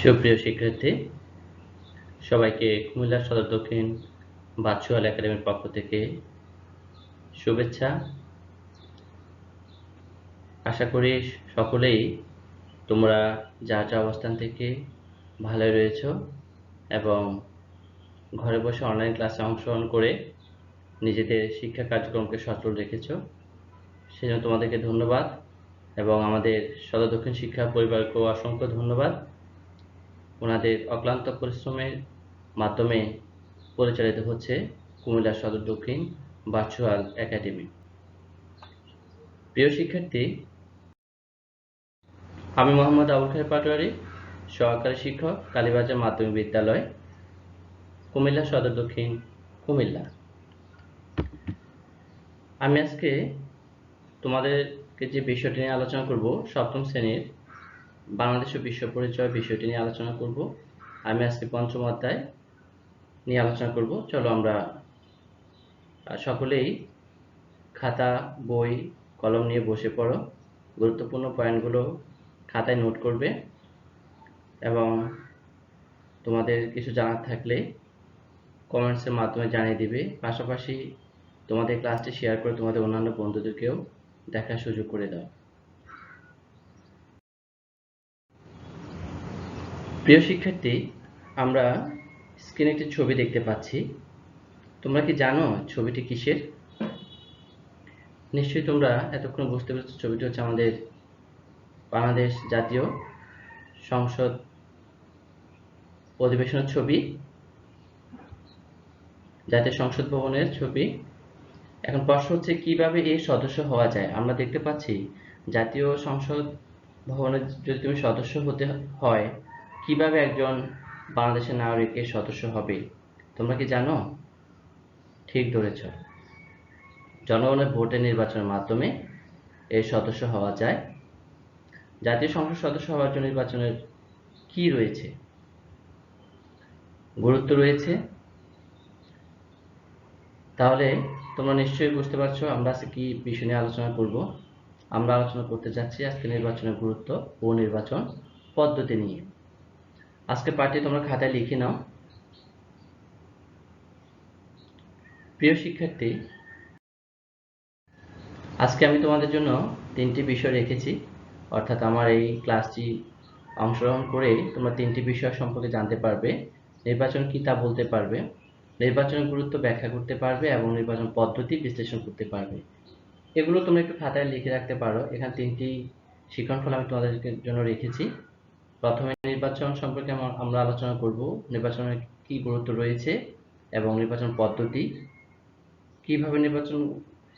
সুপ্রিয় শিক্ষার্থী, সবাইকে কুমিল্লা সদর দক্ষিণ ভার্চুয়াল একাডেমির পক্ষ থেকে শুভেচ্ছা। আশা করি সকলেই তোমরা যার যা অবস্থান থেকে ভালোই রয়েছো এবং ঘরে বসে অনলাইন ক্লাসে অংশগ্রহণ করে নিজেদের শিক্ষা কার্যক্রমকে সচল রেখেছো, সেজন্য তোমাদেরকে ধন্যবাদ এবং আমাদের সদর দক্ষিণ শিক্ষা পরিবারকেও অসংখ্য ধন্যবাদ। ওনাদের অক্লান্ত পরিশ্রমের মাধ্যমে পরিচালিত হচ্ছে কুমিল্লা সদর দক্ষিণ ভার্চুয়াল একাডেমি। প্রিয় শিক্ষার্থী, আমি মোহাম্মদ আবুল খায়ের পাটোয়ারি, সহকারী শিক্ষক, কালীবাজার মাধ্যমিক বিদ্যালয়, কুমিল্লা সদর দক্ষিণ, কুমিল্লা। আমি আজকে তোমাদেরকে যে বিষয়টি নিয়ে আলোচনা করব, সপ্তম শ্রেণীর বাংলাদেশ ও বিশ্ব পরিচয় বিষয়টি নিয়ে আলোচনা করব। আমি আজকে পঞ্চম অধ্যায় নিয়ে আলোচনা করব। চলো আমরা সকলেই খাতা, বই, কলম নিয়ে বসে পড়ো। গুরুত্বপূর্ণ পয়েন্টগুলো খাতায় নোট করবে এবং তোমাদের কিছু জানার থাকলে কমেন্টসের মাধ্যমে জানিয়ে দিবে। পাশাপাশি তোমাদের ক্লাসটি শেয়ার করে তোমাদের অন্যান্য বন্ধুদেরকেও দেখার সুযোগ করে দাও। প্রিয় শিক্ষার্থী, আমরা স্ক্রিনে একটি ছবি দেখতে পাচ্ছি। তোমরা কি জানো ছবিটি কিসের? নিশ্চয়ই তোমরা এতক্ষণ বুঝতে পেরেছো ছবিটি হচ্ছে আমাদের বাংলাদেশ জাতীয় সংসদ অধিবেশনের ছবি, জাতীয় সংসদ ভবনের ছবি। এখন প্রশ্ন হচ্ছে কিভাবে এর সদস্য হওয়া যায়। আমরা দেখতে পাচ্ছি জাতীয় সংসদ ভবনের যদি তুমি সদস্য হতে হয়, কিভাবে একজন বাংলাদেশের নাগরিকের সদস্য হবে তোমরা কি জানো? ঠিক ধরেছ, জনগণের ভোটে নির্বাচনের মাধ্যমে এর সদস্য হওয়া যায়। জাতীয় সংসদ সদস্য হওয়ার জন্য নির্বাচনের কি রয়েছে, গুরুত্ব রয়েছে। তাহলে তোমরা নিশ্চয়ই বুঝতে পারছো আমরা আজকে কি বিষয় নিয়ে আলোচনা করব। আমরা আলোচনা করতে যাচ্ছি আজকে নির্বাচনের গুরুত্ব ও নির্বাচন পদ্ধতি নিয়ে। আজকে পাঠটি তোমরা খাতায় লিখে নাও। প্রিয় শিক্ষার্থী, আজকে আমি তোমাদের জন্য তিনটি বিষয় রেখেছি, অর্থাৎ আমার এই ক্লাসটি অংশগ্রহণ করে তোমরা তিনটি বিষয় সম্পর্কে জানতে পারবে। নির্বাচন কি তা বলতে পারবে, নির্বাচনের গুরুত্ব ব্যাখ্যা করতে পারবে এবং নির্বাচন পদ্ধতি বিশ্লেষণ করতে পারবে। এগুলো তোমরা একটু খাতায় লিখে রাখতে পারো। এখানে তিনটি শিক্ষণফল আমি তোমাদের জন্য রেখেছি। প্রথমে নির্বাচন সম্পর্কে আমরা আলোচনা করব, নির্বাচনের কি গুরুত্ব রয়েছে এবং নির্বাচন পদ্ধতি, কিভাবে নির্বাচন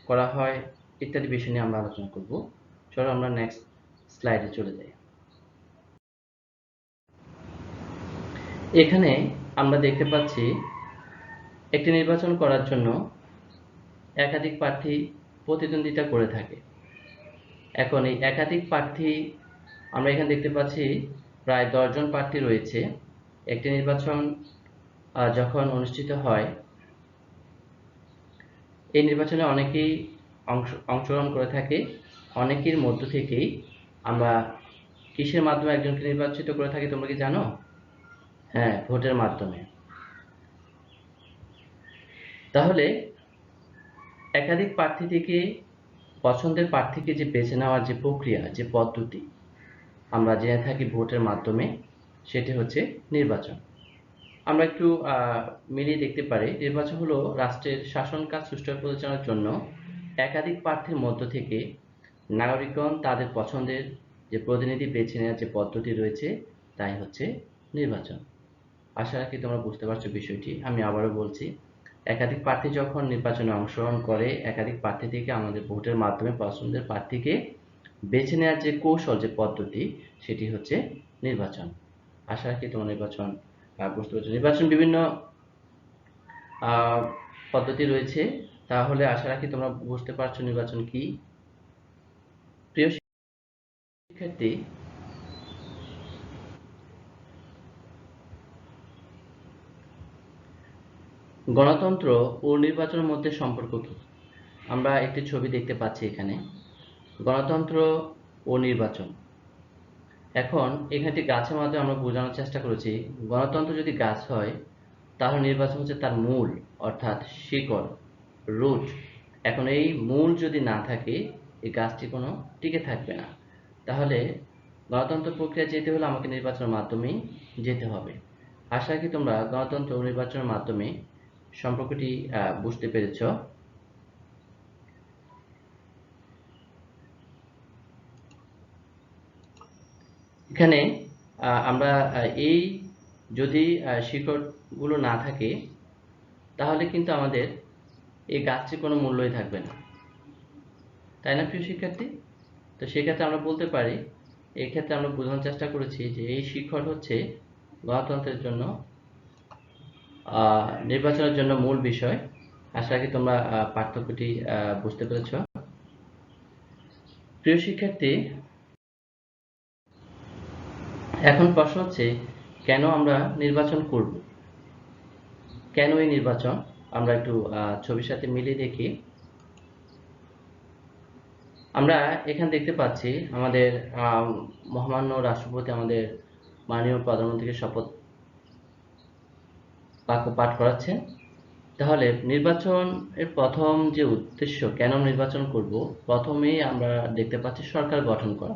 করা হয় ইত্যাদি বিষয় নিয়ে আমরা আলোচনা করব। চলো আমরা নেক্সট স্লাইডে চলে যাই। এখানে আমরা দেখতে পাচ্ছি একটি নির্বাচন করার জন্য একাধিক প্রার্থী প্রতিদ্বন্দ্বিতা করে থাকে। এখন এই একাধিক প্রার্থী আমরা এখানে দেখতে পাচ্ছি প্রায় 10 জন প্রার্থী রয়েছে। একটি নির্বাচন যখন অনুষ্ঠিত হয়, এই নির্বাচনে অনেকেই অংশগ্রহণ করে থাকে। অনেকের মধ্য থেকেই আমরা কিসের মাধ্যমে একজনকে নির্বাচিত করে থাকি তোমরা কি জানো? হ্যাঁ, ভোটের মাধ্যমে। তাহলে একাধিক প্রার্থী থেকে পছন্দের প্রার্থীকে যে বেছে নেওয়ার যে প্রক্রিয়া, যে পদ্ধতি আমরা জেনে থাকি ভোটের মাধ্যমে, সেটি হচ্ছে নির্বাচন। আমরা একটু মিলিয়ে দেখতে পারি। নির্বাচন হলো রাষ্ট্রের শাসন কাজ সুষ্ঠুভাবে পরিচালনার জন্য একাধিক প্রার্থীর মধ্য থেকে নাগরিকগণ তাদের পছন্দের যে প্রতিনিধি বেছে নেওয়ার যে পদ্ধতি রয়েছে তাই হচ্ছে নির্বাচন। আশা রাখি তোমরা বুঝতে পারছো বিষয়টি। আমি আবারও বলছি, একাধিক প্রার্থী যখন নির্বাচনে অংশগ্রহণ করে, একাধিক প্রার্থী থেকে আমাদের ভোটের মাধ্যমে পছন্দের প্রার্থীকে বেছে নেওয়ার যে কৌশল, যে পদ্ধতি, সেটি হচ্ছে নির্বাচন। আশা রাখি তোমরা নির্বাচন বুঝতে পারছো। নির্বাচন বিভিন্ন পদ্ধতি রয়েছে, তাহলে আশা রাখি তোমরা বুঝতে পারছো নির্বাচন কি। প্রিয় শিক্ষার্থী, গণতন্ত্র ও নির্বাচনের মধ্যে সম্পর্ক কি? আমরা একটি ছবি দেখতে পাচ্ছি এখানে, গণতন্ত্র ও নির্বাচন। এখন এখানে গাছের মাধ্যমে আমরা বোঝানোর চেষ্টা করেছি, গণতন্ত্র যদি গাছ হয় তাহলে নির্বাচন হচ্ছে তার মূল, অর্থাৎ শিকড়, রুট। এখন এই মূল যদি না থাকে এই গাছটি কোনো টিকে থাকবে না। তাহলে গণতন্ত্র প্রক্রিয়া যেতে হলে আমাকে নির্বাচনের মাধ্যমেই যেতে হবে। আশা রাখি তোমরা গণতন্ত্র ও নির্বাচনের মাধ্যমে সম্পর্কটি বুঝতে পেরেছ। এখানে আমরা এই যদি শিকড়গুলো না থাকে তাহলে কিন্তু আমাদের এই গাছটির কোনো মূল্যই থাকবে না, তাই না প্রিয় শিক্ষার্থী? তো সেক্ষেত্রে আমরা বলতে পারি, এই ক্ষেত্রে আমরা বোঝানোর চেষ্টা করেছি যে এই শিকড় হচ্ছে গণতন্ত্রের জন্য, নির্বাচনের জন্য মূল বিষয়। আশা রাখি তোমরা পার্থক্যটি বুঝতে পেরেছ। প্রিয় শিক্ষার্থী, এখন প্রশ্ন হচ্ছে কেন আমরা নির্বাচন করব, কেন এই নির্বাচন? আমরা একটু ছবির সাথে মিলিয়ে দেখি। আমরা এখানে দেখতে পাচ্ছি আমাদের মহামান্য রাষ্ট্রপতি আমাদের মাননীয় প্রধানমন্ত্রীকে শপথ বাক্য পাঠ করাচ্ছেন। তাহলে নির্বাচনের প্রথম যে উদ্দেশ্য, কেন নির্বাচন করব, প্রথমেই আমরা দেখতে পাচ্ছি সরকার গঠন করা।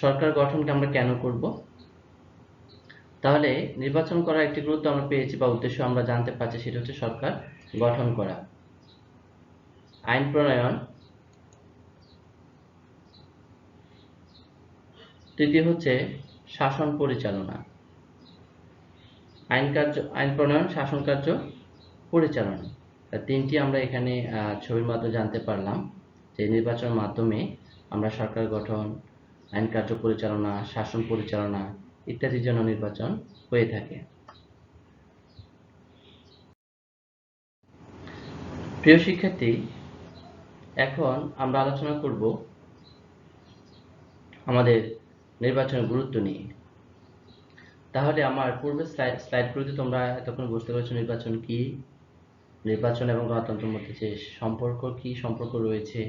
সরকার গঠনকে আমরা কেন করব? তাহলে নির্বাচন করার একটি গুরুত্ব আমরা পেয়েছি বা উদ্দেশ্য আমরা জানতে পারছি, সেটা হচ্ছে সরকার গঠন করা, আইন প্রণয়ন, তৃতীয় হচ্ছে শাসন পরিচালনা, আইন প্রণয়ন, শাসন কার্য পরিচালনা। তিনটি আমরা এখানে ছবির মাধ্যমে জানতে পারলাম যে নির্বাচনের মাধ্যমে আমরা সরকার গঠন, আইন কার্য পরিচালনা, শাসন পরিচালনা ইত্যাদির জন্য নির্বাচন হয়ে থাকে। প্রিয় শিক্ষার্থী, এখন আমরা আলোচনা করব আমাদের নির্বাচনের গুরুত্ব নিয়ে। তাহলে আমার পূর্বের স্লাইডগুলোতে তোমরা এতক্ষণ বুঝতে পেরেছো নির্বাচন কি, নির্বাচন এবং গণতন্ত্রের মধ্যে যে সম্পর্ক রয়েছে,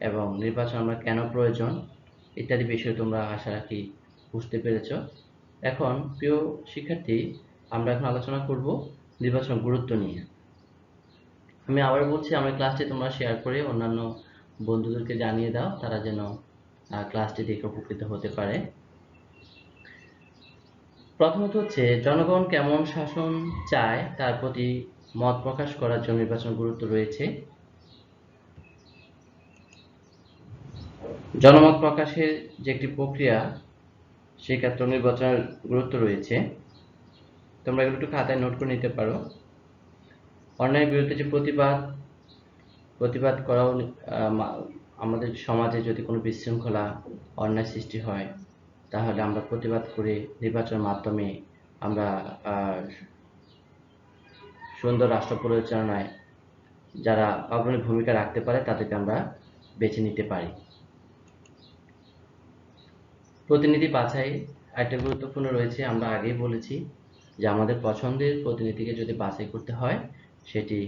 এবং নির্বাচন আমরা কেন প্রয়োজন ইত্যাদি বিষয়ে তোমরা আশা রাখি বুঝতে পেরেছ। এখন প্রিয় শিক্ষার্থী, আমরা এখন আলোচনা করব নির্বাচনের গুরুত্ব নিয়ে। আমি আবার বলছি, আমার ক্লাসটি তোমরা শেয়ার করে অন্যান্য বন্ধুদেরকে জানিয়ে দাও, তারা যেন ক্লাসটি দেখে উপকৃত হতে পারে। প্রথমত হচ্ছে জনগণ কেমন শাসন চায় তার প্রতি মত প্রকাশ করার জন্য নির্বাচনের গুরুত্ব রয়েছে। জনমত প্রকাশের যে একটি প্রক্রিয়া, সেক্ষেত্রে নির্বাচনের গুরুত্ব রয়েছে। তোমরা এগুলো একটু খাতায় নোট করে নিতে পারো। অন্যায়ের বিরুদ্ধে যে প্রতিবাদ করাও, আমাদের সমাজে যদি কোনো বিশৃঙ্খলা, অন্যায় সৃষ্টি হয় তাহলে আমরা প্রতিবাদ করে নির্বাচনের মাধ্যমে আমরা সুন্দর রাষ্ট্র পরিচালনায় যারা অগ্রণী ভূমিকা রাখতে পারে তাদেরকে আমরা বেছে নিতে পারি। প্রতিনিধি বাছাই একটা গুরুত্বপূর্ণ রয়েছে। আমরা আগেই বলেছি যে আমাদের পছন্দের প্রতিনিধিকে যদি বাছাই করতে হয় সেটি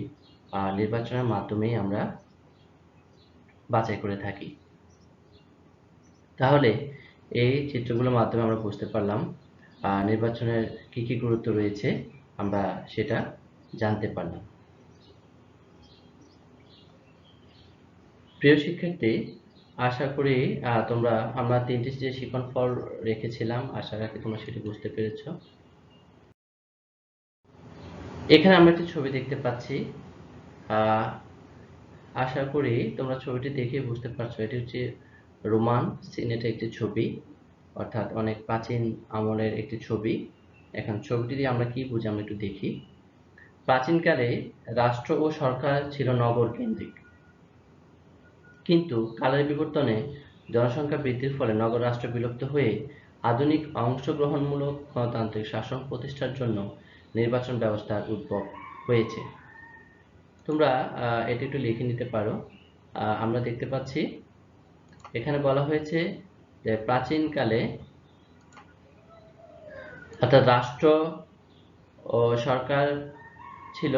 নির্বাচনের মাধ্যমেই আমরা বাছাই করে থাকি। তাহলে এই চিত্রগুলোর মাধ্যমে আমরা বুঝতে পারলাম নির্বাচনের কি কি গুরুত্ব রয়েছে, আমরা সেটা জানতে পারলাম। প্রিয় শিক্ষার্থী, আশা করি আমরা তিনটি যে শিখন ফল রেখেছিলাম, আশা রাখি তোমরা সেটি বুঝতে পেরেছ। এখানে আমরা একটি ছবি দেখতে পাচ্ছি, আশা করি তোমরা ছবিটি দেখে বুঝতে পারছো এটি হচ্ছে রোমান সিনেটের একটি ছবি, অর্থাৎ অনেক প্রাচীন আমলের একটি ছবি। এখন ছবিটি দিয়ে আমরা কি বুঝি আমরা একটু দেখি। প্রাচীনকালে রাষ্ট্র ও সরকার ছিল নগর কেন্দ্রিক, কিন্তু কালের বিবর্তনে জনসংখ্যা বৃদ্ধির ফলে নগর রাষ্ট্র বিলুপ্ত হয়ে আধুনিক অংশগ্রহণমূলক গণতান্ত্রিক শাসন প্রতিষ্ঠার জন্য নির্বাচন ব্যবস্থার উদ্ভব হয়েছে। তোমরা এটি একটু লিখে নিতে পারো। আমরা দেখতে পাচ্ছি এখানে বলা হয়েছে যে প্রাচীনকালে, অর্থাৎ রাষ্ট্র ও সরকার ছিল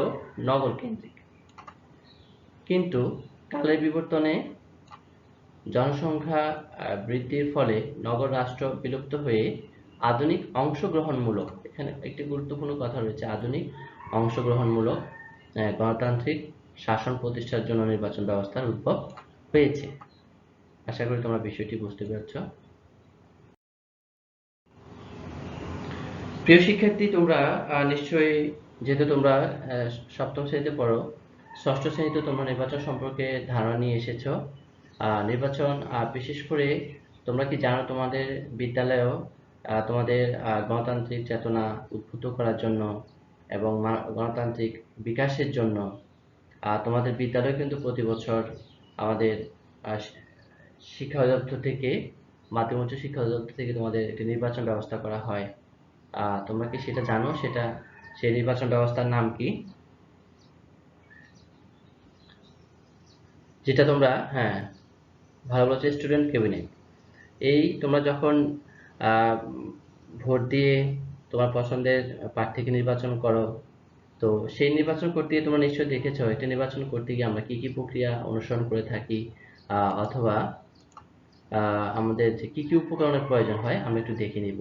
নগর কেন্দ্রিক, কিন্তু কালের বিবর্তনে জনসংখ্যা বৃদ্ধির ফলে নগর রাষ্ট্র বিলুপ্ত হয়ে আধুনিক অংশগ্রহণমূলক, এখানে একটি গুরুত্বপূর্ণ কথা রয়েছে, আধুনিক অংশগ্রহণমূলক গণতান্ত্রিক শাসন প্রতিষ্ঠার জন্য নির্বাচন ব্যবস্থার উদ্ভব হয়েছে। আশা করি তোমরা বিষয়টি বুঝতে পেরেছ। প্রিয় শিক্ষার্থী, তোমরা নিশ্চয়ই, যেহেতু তোমরা সপ্তম শ্রেণীতে পড়ো, ষষ্ঠ শ্রেণীতে তোমরা নির্বাচন সম্পর্কে ধারণা নিয়ে এসেছো। নির্বাচন বিশেষ করে তোমরা কি জানো, তোমাদের বিদ্যালয়েও তোমাদের গণতান্ত্রিক চেতনা উদ্বুদ্ধ করার জন্য এবং গণতান্ত্রিক বিকাশের জন্য তোমাদের বিদ্যালয় কিন্তু প্রতি বছর আমাদের শিক্ষা অধিদপ্তর থেকে, মাধ্যমিক উচ্চ শিক্ষা অধিদপ্তর থেকে তোমাদের একটি নির্বাচন ব্যবস্থা করা হয়। তোমরা কি সেটা জানো? সেই নির্বাচন ব্যবস্থার নাম কি? যেটা তোমরা, হ্যাঁ, ভালো বলছো, স্টুডেন্ট ক্যাবিনেট। এই তোমরা যখন ভোট দিয়ে তোমার পছন্দের প্রার্থীকে নির্বাচন করো, তো সেই নির্বাচন করতে গিয়ে তোমরা নিশ্চয়ই দেখেছো একটা নির্বাচন করতে গিয়ে আমরা কি কি প্রক্রিয়া অনুসরণ করে থাকি, অথবা আমাদের যে কি কি উপকরণের প্রয়োজন হয় আমরা একটু দেখে নিব।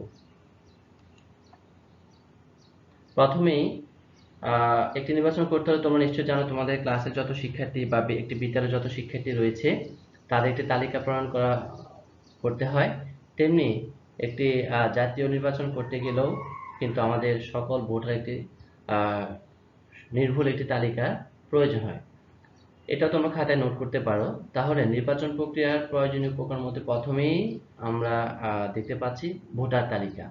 প্রথমেই একটি নির্বাচন করতে হলে তোমরা নিশ্চয়ই জানো, তোমাদের ক্লাসে যত শিক্ষার্থী বা একটি বিদ্যালয়ে যত শিক্ষার্থী রয়েছে তাদের একটি তালিকা প্রণয়ন করতে হয়। তেমনি একটি জাতীয় নির্বাচন করতে গেলেও কিন্তু আমাদের সকল ভোটার একটি নির্ভুল একটি তালিকা প্রয়োজন হয়। এটা তোমরা খাতায় নোট করতে পারো। তাহলে নির্বাচন প্রক্রিয়ার প্রয়োজনীয় উপকরণের মধ্যে প্রথমেই আমরা দেখতে পাচ্ছি ভোটার তালিকা।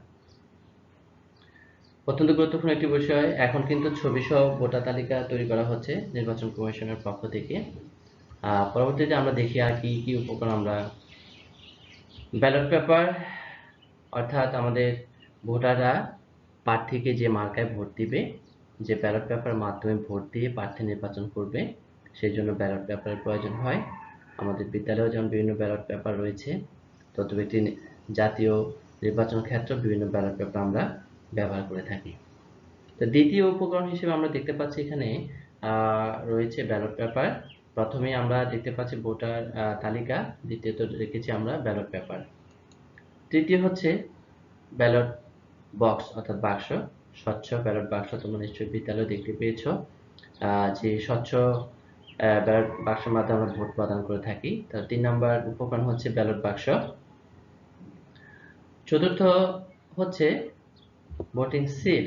অত্যন্ত গুরুত্বপূর্ণ একটি বিষয়। এখন কিন্তু ছবিসহ ভোটার তালিকা তৈরি করা হচ্ছে নির্বাচন কমিশনের পক্ষ থেকে। পরবর্তীতে আমরা দেখি আর কি কি উপকরণ আমরা। ব্যালট পেপার, অর্থাৎ আমাদের ভোটাররা প্রার্থীকে যে মার্কায় ভোট দিবে, যে ব্যালট পেপারের মাধ্যমে ভোট দিয়ে প্রার্থী নির্বাচন করবে, সেই জন্য ব্যালট পেপারের প্রয়োজন হয়। আমাদের বিদ্যালয়েও যেমন বিভিন্ন ব্যালট পেপার রয়েছে, তদ্রূপ একটি জাতীয় নির্বাচন ক্ষেত্রে বিভিন্ন ব্যালট পেপার আমরা ব্যবহার করে থাকি। তো দ্বিতীয় উপকরণ হিসেবে আমরা দেখতে পাচ্ছি এখানে রয়েছে ব্যালট পেপার। প্রথমে আমরা দেখতে পাচ্ছি ভোটার তালিকা, দ্বিতীয়ত রেখেছি আমরা ব্যালট পেপার। তৃতীয় হচ্ছে ব্যালট বক্স, অর্থাৎ বাক্স, স্বচ্ছ ব্যালট বাক্স। তোমরা নিশ্চয়ই বিদ্যালয়ে দেখতে পেয়েছো যে স্বচ্ছ ব্যালট বাক্সের মাধ্যমে আমরা ভোট প্রদান করে থাকি। তো 3 নম্বর উপকরণ হচ্ছে ব্যালট বাক্স। চতুর্থ হচ্ছে ভোটিং সিল,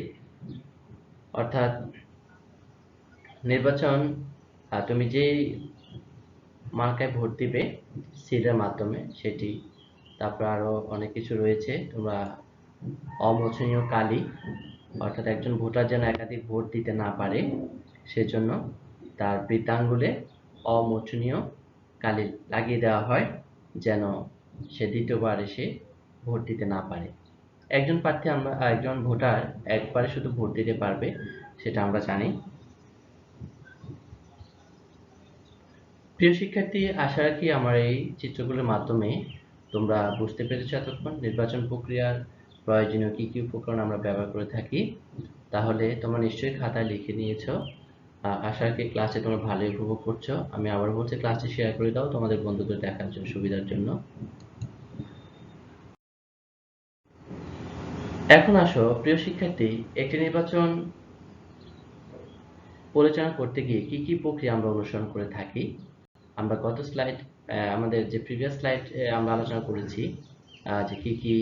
অর্থাৎ নির্বাচন তুমি যে মার্কায় ভোট দিবে সিলের মাধ্যমে সেটি। তারপর আরো অনেক কিছু রয়েছে। তোমরা অমোচনীয় কালি, অর্থাৎ একজন ভোটার যেন একাধিক ভোট দিতে না পারে সেজন্য তার বৃদ্ধাঙ্গুলে অমোচনীয় কালি লাগিয়ে দেওয়া হয়, যেন সে দ্বিতীয়বার এসে ভোট দিতে না পারে। একজন ভোটার একবারে শুধু ভোট দিতে পারবে, সেটা আমরা জানি। প্রিয় শিক্ষার্থী, আশা রাখি আমার এই চিত্রগুলোর মাধ্যমে তোমরা বুঝতে পেরেছো এতক্ষণ নির্বাচন প্রক্রিয়ার প্রয়োজনীয় কি কি উপকরণ আমরা ব্যবহার করে থাকি। তাহলে তোমরা নিশ্চয়ই খাতায় লিখে নিয়েছো। আশা রাখি ক্লাসে তোমরা ভালোই উপভোগ করছো। আমি আবার বলছি, ক্লাসটি শেয়ার করে দাও তোমাদের বন্ধুদের দেখার জন্য, সুবিধার জন্য। এখন আসো প্রিয় শিক্ষার্থী, একটি নির্বাচন পরিচালনা করতে গিয়ে কি কি প্রক্রিয়া আমরা অনুসরণ করে থাকি। আমরা গত স্লাইড, আমাদের যে প্রিভিয়াস স্লাইড আমরা আলোচনা করেছি যে কি কি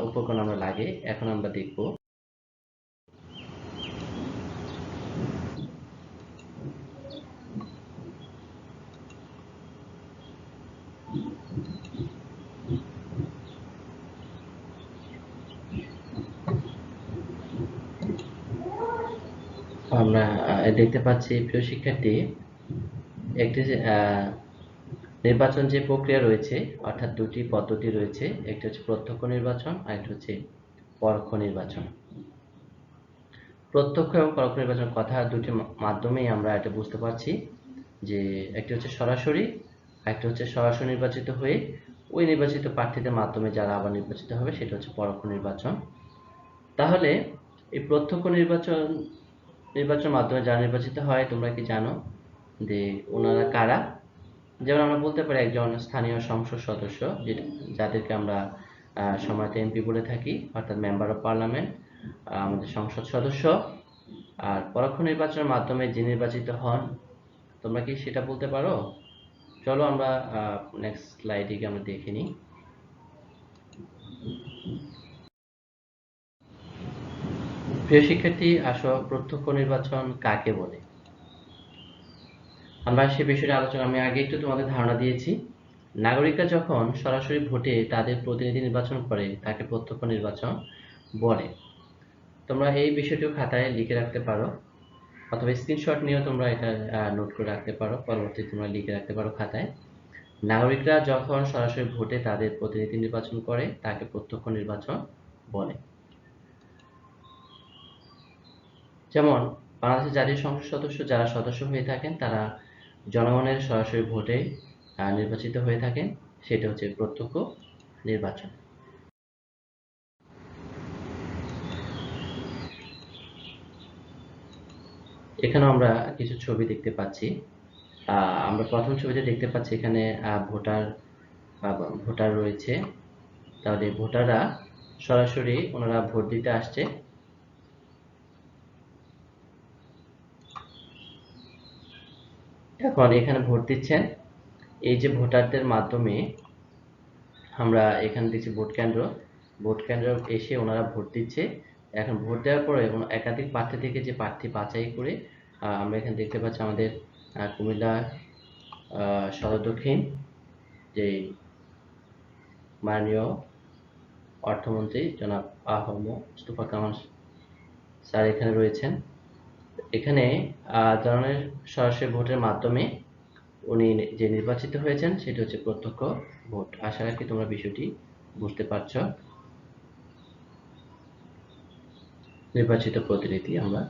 উপকরণ আমরা লাগে, এখন আমরা দেখব। আমরা দেখতে পাচ্ছি প্রিয় শিক্ষার্থী, একটি নির্বাচন যে প্রক্রিয়া রয়েছে, অর্থাৎ দুটি পদ্ধতি রয়েছে, একটি হচ্ছে প্রত্যক্ষ নির্বাচন আর একটি হচ্ছে পরোক্ষ নির্বাচন। প্রত্যক্ষ এবং পরোক্ষ নির্বাচন কথা দুটি মাধ্যমেই আমরা এটা বুঝতে পারছি যে একটি হচ্ছে সরাসরি, একটি হচ্ছে সরাসরি নির্বাচিত হয়ে ওই নির্বাচিত প্রার্থীদের মাধ্যমে যারা আবার নির্বাচিত হবে, সেটা হচ্ছে পরোক্ষ নির্বাচন। তাহলে এই প্রত্যক্ষ নির্বাচনের মাধ্যমে যারা নির্বাচিত হয়, তোমরা কি জানো যে ওনারা কারা? যেমন আমরা বলতে পারি একজন স্থানীয় সংসদ সদস্য, যাদেরকে আমরা সময়তে এমপি বলে থাকি, অর্থাৎ মেম্বার অফ পার্লামেন্ট, আমাদের সংসদ সদস্য। আর পরোক্ষ নির্বাচনের মাধ্যমে যে নির্বাচিত হন, তোমরা কি সেটা বলতে পারো? চলো আমরা নেক্সট স্লাইডে আমরা দেখে নিই। প্রিয় শিক্ষার্থী, আসো প্রত্যক্ষ নির্বাচন কাকে বলে। আমরা সে বিষয়ে আলোচনা আমি আগে একটু তোমাদের ধারণা দিয়েছি। নাগরিকরা যখন সরাসরি ভোটে তাদের প্রতিনিধি নির্বাচন করে তাকে প্রত্যক্ষ নির্বাচন বলে। তোমরা এই বিষয়টিও খাতায় লিখে রাখতে পারো, অথবা স্ক্রিনশট নিয়েও তোমরা এটা নোট করে রাখতে পারো, পরবর্তীতে তোমরা লিখে রাখতে পারো খাতায়। নাগরিকরা যখন সরাসরি ভোটে তাদের প্রতিনিধি নির্বাচন করে তাকে প্রত্যক্ষ নির্বাচন বলে। যেমন বাংলাদেশের জাতীয় সংসদ সদস্য যারা সদস্য হয়ে থাকেন তারা জনগণের সরাসরি ভোটে নির্বাচিত হয়ে থাকেন, সেটা হচ্ছে প্রত্যক্ষ নির্বাচন। এখানে আমরা কিছু ছবি দেখতে পাচ্ছি। আমরা প্রথম ছবিতে দেখতে পাচ্ছি এখানে ভোটার রয়েছে। তাহলে ভোটাররা সরাসরি ওনারা ভোট দিতে আসছে। এখন এখানে ভোট দিচ্ছেন। এই যে ভোটারদের মাধ্যমে আমরা এখানে দেখছি ভোট কেন্দ্র এসে ওনারা ভোট দিচ্ছে। এখন ভোট দেওয়ার পরে একাধিক প্রার্থী থেকে যে প্রার্থী বাছাই করে আমরা এখানে দেখতে পাচ্ছি আমাদের কুমিল্লা সদর দক্ষিণ যে মাননীয় অর্থমন্ত্রী জনাব মুস্তফা কামাল স্যার এখানে রয়েছেন। এখানে জনগণের সরাসরি ভোটের মাধ্যমে উনি যে নির্বাচিত হয়েছেন সেটা হচ্ছে প্রত্যক্ষ ভোট। আশা রাখি তোমরা বিষয়টি বুঝতে পারছ। নির্বাচিত প্রতিনিধি আমরা,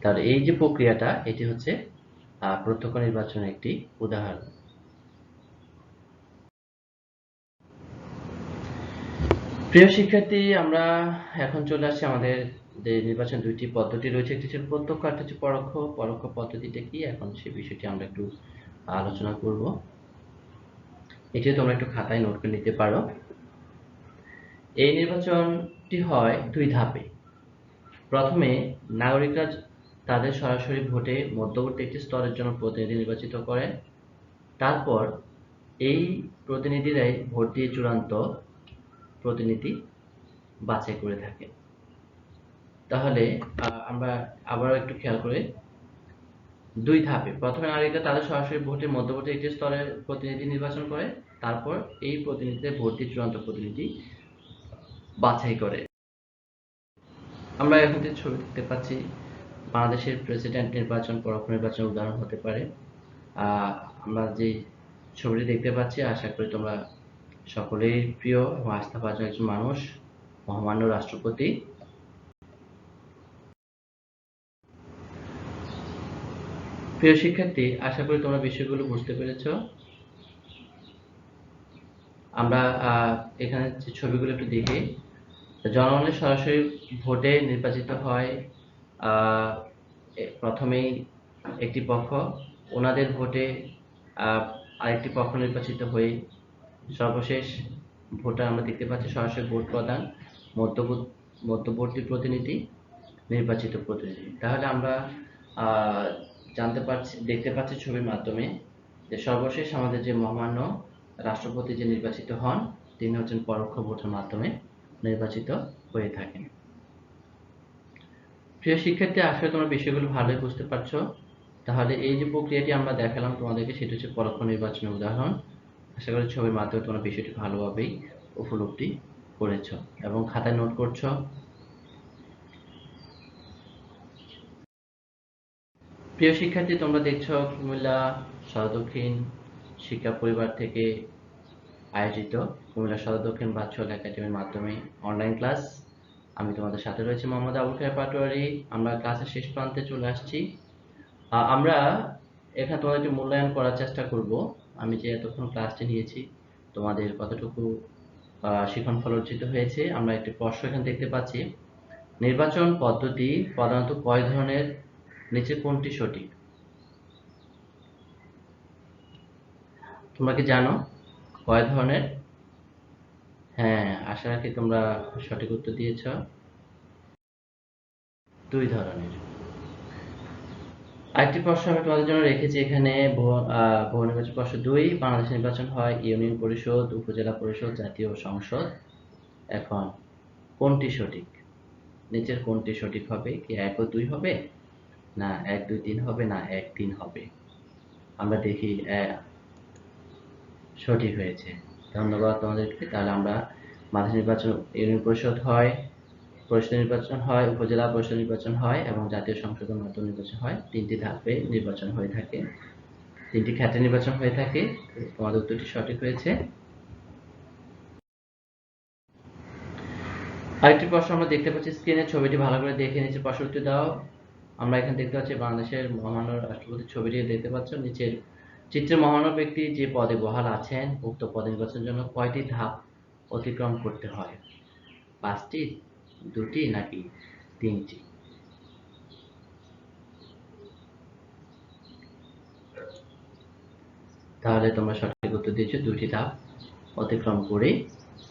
তার এই যে প্রক্রিয়াটা এটি হচ্ছে প্রত্যক্ষ নির্বাচনের একটি উদাহরণ। প্রিয় শিক্ষার্থী, আমরা এখন চলে আসছি আমাদের যে নির্বাচন দুইটি পদ্ধতি রয়েছে, একটি হচ্ছে প্রত্যক্ষ আর হচ্ছে পরোক্ষ। পরোক্ষ পদ্ধতিটা কি এখন সে বিষয়টি আমরা একটু আলোচনা করব। এটিও তোমরা একটু খাতায় নোট করে নিতে পারো। এই নির্বাচনটি হয় দুই ধাপে। প্রথমে নাগরিকরা তাদের সরাসরি ভোটে মধ্যবর্তী একটি স্তরের জন্য প্রতিনিধি নির্বাচিত করেন। তারপর এই প্রতিনিধিরাই ভোট দিয়ে চূড়ান্ত প্রতিনিধি বাছাই করে থাকে। তাহলে আমরা আবারও একটু খেয়াল করে দুই ধাপে। প্রথমে নাগরিকরা তাদের সরাসরি ভোটে মধ্যবর্তী একটি স্তরের প্রতিনিধি নির্বাচন করে, তারপর এই প্রতিনিধিদের ভোট দিয়ে চূড়ান্ত প্রতিনিধি বাছাই করে। আমরা এখন যে ছবি দেখতে পাচ্ছি বাংলাদেশের প্রেসিডেন্ট নির্বাচন পরোক্ষ নির্বাচনের উদাহরণ হতে পারে। আমরা যে ছবিটি দেখতে পাচ্ছি আশা করি তোমরা সকলেই প্রিয় এবং আস্থাভাজন একজন মানুষ, মহামান্য রাষ্ট্রপতি। প্রিয় শিক্ষার্থী, আশা করি তোমরা বিষয়গুলো বুঝতে পেরেছ। আমরা এখানে যে ছবিগুলো একটু দেখি। জনগণের সরাসরি ভোটে নির্বাচিত হয় প্রথমেই একটি পক্ষ, ওনাদের ভোটে আরেকটি পক্ষ নির্বাচিত হয়ে সর্বশেষ ভোটার আমরা দেখতে পাচ্ছি সরাসরি ভোট প্রদান, মধ্যবর্তী প্রতিনিধি, নির্বাচিত প্রতিনিধি। তাহলে আমরা দেখতে পাচ্ছি ছবির মাধ্যমে যে সর্বশেষ আমাদের যে মহামান্য রাষ্ট্রপতি যে নির্বাচিত হন তিনি হচ্ছেন পরোক্ষ ভোটের মাধ্যমে নির্বাচিত হয়ে থাকেন। প্রিয় শিক্ষার্থী, আসলে তোমরা বিষয়গুলো ভালোই বুঝতে পারছো। তাহলে এই যে প্রক্রিয়াটি আমরা দেখালাম তোমাদেরকে সেটা হচ্ছে পরোক্ষ নির্বাচনের উদাহরণ। আশা করি ছবির মাধ্যমে তোমরা বিষয়টি ভালোভাবেই উপলব্ধি করেছো এবং খাতায় নোট করছো। প্রিয় শিক্ষার্থী, তোমরা দেখছো কুমিল্লা সদর দক্ষিণ শিক্ষা পরিবার থেকে আয়োজিত কুমিল্লা সদর দক্ষিণ ভার্চুয়াল একাডেমির মাধ্যমে অনলাইন ক্লাস। আমি তোমাদের সাথে রয়েছে মোহাম্মদ আবুল খায়ের পাটোয়ারি। আমরা ক্লাসের শেষ প্রান্তে চলে আসছি। আমরা এখানে তোমাদেরকে মূল্যায়ন করার চেষ্টা করব আমি যে এতক্ষণ ক্লাসটি নিয়েছি তোমাদের কতটুকু শিক্ষণফল অর্জিত হয়েছে। আমরা একটি প্রশ্ন এখানে দেখতে পাচ্ছি, নির্বাচন পদ্ধতি প্রধানত কয় ধরনের, নিচে কোনটি সঠিক? তোমরা কি জানো কয় ধরনের? হ্যাঁ, আশা রাখি তোমরা সঠিক উত্তর দিয়েছ। 2 ধরনের। আরেকটি প্রশ্ন আমি তোমাদের জন্য রেখেছি এখানে, বহু নির্বাচন প্রশ্ন 2, বাংলাদেশ নির্বাচন হয় ইউনিয়ন পরিষদ, উপজেলা পরিষদ, জাতীয় সংসদ। এখন কোনটি সঠিক? নিচের কোনটি সঠিক হবে? কি 1 ও 2 হবে, না 1, 2, 3 হবে, না 1, 3 হবে? আমরা দেখি। সঠিক হয়েছে, ধন্যবাদ তোমাদেরকে। তাহলে আমরা বাংলাদেশ নির্বাচন ইউনিয়ন পরিষদ হয়, পরিষদ নির্বাচন হয়, উপজেলা পরিষদ নির্বাচন হয় এবং জাতীয় সংসদ মাধ্যমে নির্বাচন হয়। 3টি ধাপে নির্বাচন হয়ে থাকে, 3টি ক্ষেত্রে নির্বাচন হয়ে থাকে। তোমাদের উত্তরটি সঠিক হয়েছে। আরেকটি প্রশ্ন আমরা দেখতে পাচ্ছি স্ক্রিনে, ছবিটি ভালো করে দেখে নিচে প্রশ্ন উত্তর দাও। আমরা এখানে দেখতে পাচ্ছি বাংলাদেশের মহামান্য রাষ্ট্রপতির ছবিটি দেখতে পাচ্ছ। নিচের চিত্রে মহামান্য ব্যক্তি যে পদে বহাল আছেন উক্ত পদে নির্বাচনের জন্য কয়টি ধাপ অতিক্রম করতে হয়? 5টি, 2টি, নাকি 3টি? তাহলে তোমরা সঠিক উত্তর দিয়েছো 2টি ধাপ অতিক্রম করে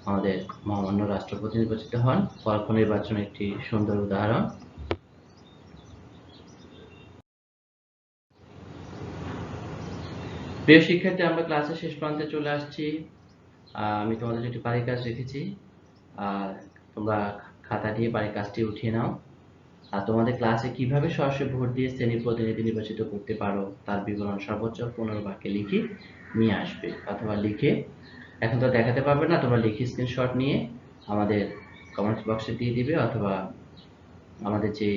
আমাদের মহামান্য রাষ্ট্রপতি নির্বাচিত হন। পরোক্ষ নির্বাচন একটি সুন্দর উদাহরণ। প্রিয় শিক্ষার্থী, আমরা ক্লাসের শেষ প্রান্তে চলে আসছি। আমি তোমাদের একটি বাড়ির কাজ রেখেছি, তোমরা খাতা দিয়ে বাড়ির কাজটি উঠিয়ে নাও। আর তোমাদের ক্লাসে কিভাবে সরাসরি ভোট দিয়ে শ্রেণীর প্রতিনিধি নির্বাচিত করতে পারো তার বিবরণ সর্বোচ্চ 15 বাক্যে লিখে নিয়ে আসবে, অথবা লিখে, এখন তো দেখাতে পারবে না, তোমরা লিখে স্ক্রিনশট নিয়ে আমাদের কমেন্টস বক্সে দিয়ে দিবে, অথবা আমাদের যে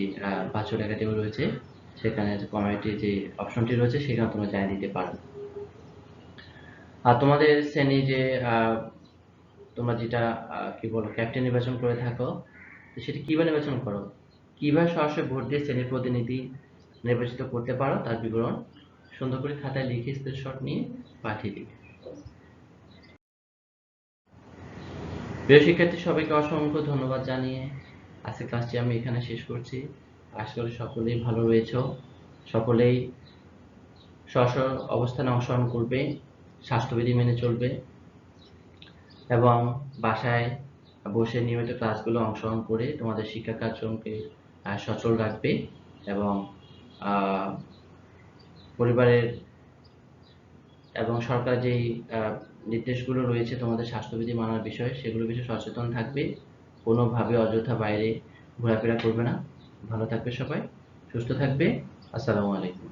বাছর একাডেমি রয়েছে সেখানে কমেন্টে যে অপশনটি রয়েছে সেখানে তোমরা জানিয়ে দিতে পারো। আর তোমাদের শ্রেণী যে তোমরা যেটা কি বলো ক্যাপ্টেন নির্বাচন করে থাকো, তো সেটা কিভাবে নির্বাচন করো, কিভাবে সরাসরি ভোট দিয়ে শ্রেণীর প্রতিনিধি নির্বাচিত করতে পারো তার বিবরণ সুন্দর করে খাতায় লিখে স্ক্রিনশট নিয়ে পাঠিয়ে দিবে। প্রিয় শিক্ষার্থী, সবাইকে অসংখ্য ধন্যবাদ জানিয়ে আজকের ক্লাসটি আমি এখানে শেষ করছি। আশা করি সকলেই ভালো রয়েছ, সকলেই স্ব অবস্থানে অংশগ্রহণ করবে, স্বাস্থ্যবিধি মেনে চলবে এবং বাসায় বসে নিয়মিত ক্লাসগুলো অংশগ্রহণ করে তোমাদের শিক্ষা কার্যক্রমকে সচল রাখবে এবং পরিবারের এবং সরকার যেই নির্দেশগুলো রয়েছে তোমাদের স্বাস্থ্যবিধি মানার বিষয়ে সেগুলো বিষয়ে সচেতন থাকবে, কোনোভাবে অযথা বাইরে ঘোরাফেরা করবে না। ভালো থাকবে সবাই, সুস্থ থাকবে। আসসালামু আলাইকুম।